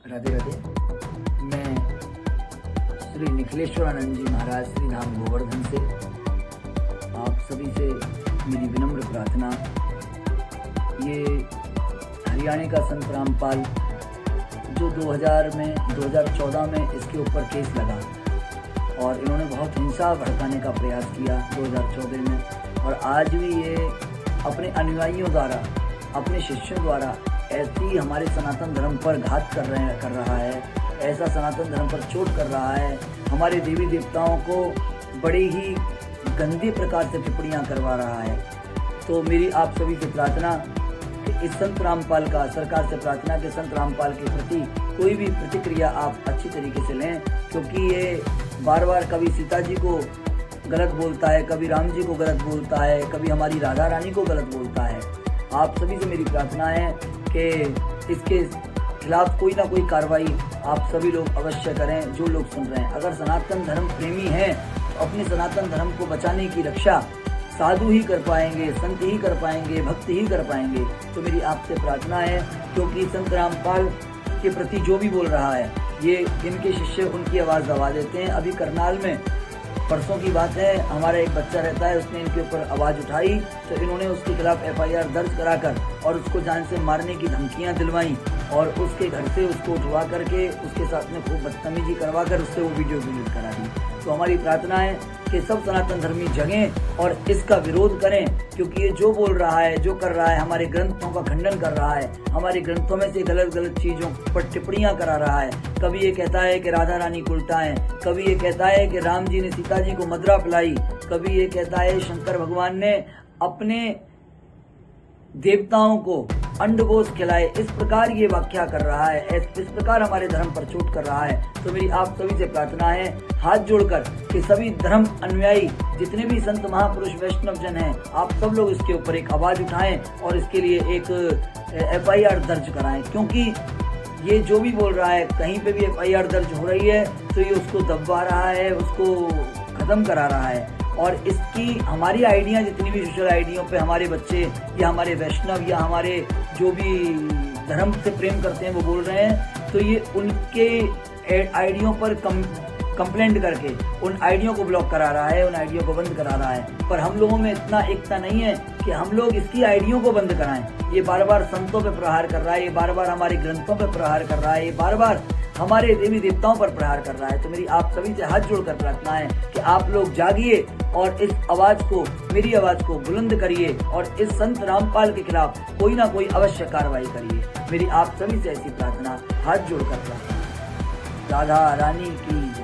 राधे राधे। मैं श्री निखिलेश्वरानंद जी महाराज श्री धाम गोवर्धन से आप सभी से मेरी विनम्र प्रार्थना। ये हरियाणा का संत रामपाल जो 2014 में इसके ऊपर केस लगा और इन्होंने बहुत हिंसा भड़काने का प्रयास किया 2014 में, और आज भी ये अपने अनुयायियों द्वारा, अपने शिष्यों द्वारा ऐसी हमारे सनातन धर्म पर घात कर रहा है, ऐसा सनातन धर्म पर चोट कर रहा है, हमारे देवी देवताओं को बड़े ही गंदे प्रकार से टिप्पणियां करवा रहा है। तो मेरी आप सभी से प्रार्थना कि इस संत रामपाल का, सरकार से प्रार्थना कि संत रामपाल के प्रति कोई भी प्रतिक्रिया आप अच्छी तरीके से लें, क्योंकि ये बार बार कभी सीता जी को गलत बोलता है, कभी राम जी को गलत बोलता है, कभी हमारी राधा रानी को गलत बोलता है। आप सभी से मेरी प्रार्थना है कि इसके खिलाफ कोई ना कोई कार्रवाई आप सभी लोग अवश्य करें, जो लोग सुन रहे हैं। अगर सनातन धर्म प्रेमी हैं तो अपने सनातन धर्म को बचाने की रक्षा साधु ही कर पाएंगे, संत ही कर पाएंगे, भक्त ही कर पाएंगे। तो मेरी आपसे प्रार्थना है, क्योंकि संत रामपाल के प्रति जो भी बोल रहा है ये इनके शिष्य उनकी आवाज़ दबा देते हैं। अभी करनाल में परसों की बात है, हमारा एक बच्चा रहता है, उसने इनके ऊपर आवाज़ उठाई तो इन्होंने उसके खिलाफ FIR दर्ज कराकर और उसको जान से मारने की धमकियां दिलवाई और उसके घर से उसको उठवा करके उसके साथ में खूब बदतमीजी करवा कर उससे वो वीडियो डिलीट करा दी। तो हमारी प्रार्थना है कि सब सनातन धर्मी जगें और इसका विरोध करें, क्योंकि ये जो बोल रहा है, जो कर रहा है, हमारे ग्रंथों का खंडन कर रहा है, हमारे ग्रंथों में से गलत गलत चीज़ों पर टिप्पणियां करा रहा है। कभी ये कहता है कि राधा रानी को उल्टा है, कभी ये कहता है कि राम जी ने सीता जी को मदरा पिलाई, कभी ये कहता है शंकर भगवान ने अपने देवताओं को अंडकोश खिलाए। इस प्रकार ये व्याख्या कर रहा है, इस प्रकार हमारे धर्म पर चोट कर रहा है। तो मेरी आप सभी से प्रार्थना है हाथ जोड़कर कि सभी धर्म अनुयायी जितने भी संत महापुरुष वैष्णव जन हैं, आप सब लोग इसके ऊपर एक आवाज उठाएं और इसके लिए एक FIR दर्ज कराएं, क्योंकि ये जो भी बोल रहा है, कहीं पे भी FIR दर्ज हो रही है तो ये उसको दबा रहा है, उसको खत्म करा रहा है। और इसकी हमारी आइडिया, जितनी भी सोशल आइडियों पे हमारे बच्चे या हमारे वैष्णव या हमारे जो भी धर्म से प्रेम करते हैं वो बोल रहे हैं, तो ये उनके आइडियों पर कंप्लेंट करके उन आइडियों को ब्लॉक करा रहा है, उन आइडियों को बंद करा रहा है। पर हम लोगों में इतना एकता नहीं है कि हम लोग इसकी आइडियों को बंद कराएं। ये बार बार संतों पे प्रहार कर रहा है, ये बार बार हमारे ग्रंथों पे प्रहार कर रहा है, ये बार बार हमारे देवी देवताओं पर प्रहार कर रहा है। तो मेरी आप सभी से हाथ जोड़कर प्रार्थना है कि आप लोग जागिए और इस आवाज को, मेरी आवाज को बुलंद करिए और इस संत रामपाल के खिलाफ कोई ना कोई अवश्य कार्रवाई करिए। मेरी आप सभी से ऐसी प्रार्थना, हाथ जोड़कर प्रार्थना। राधा रानी की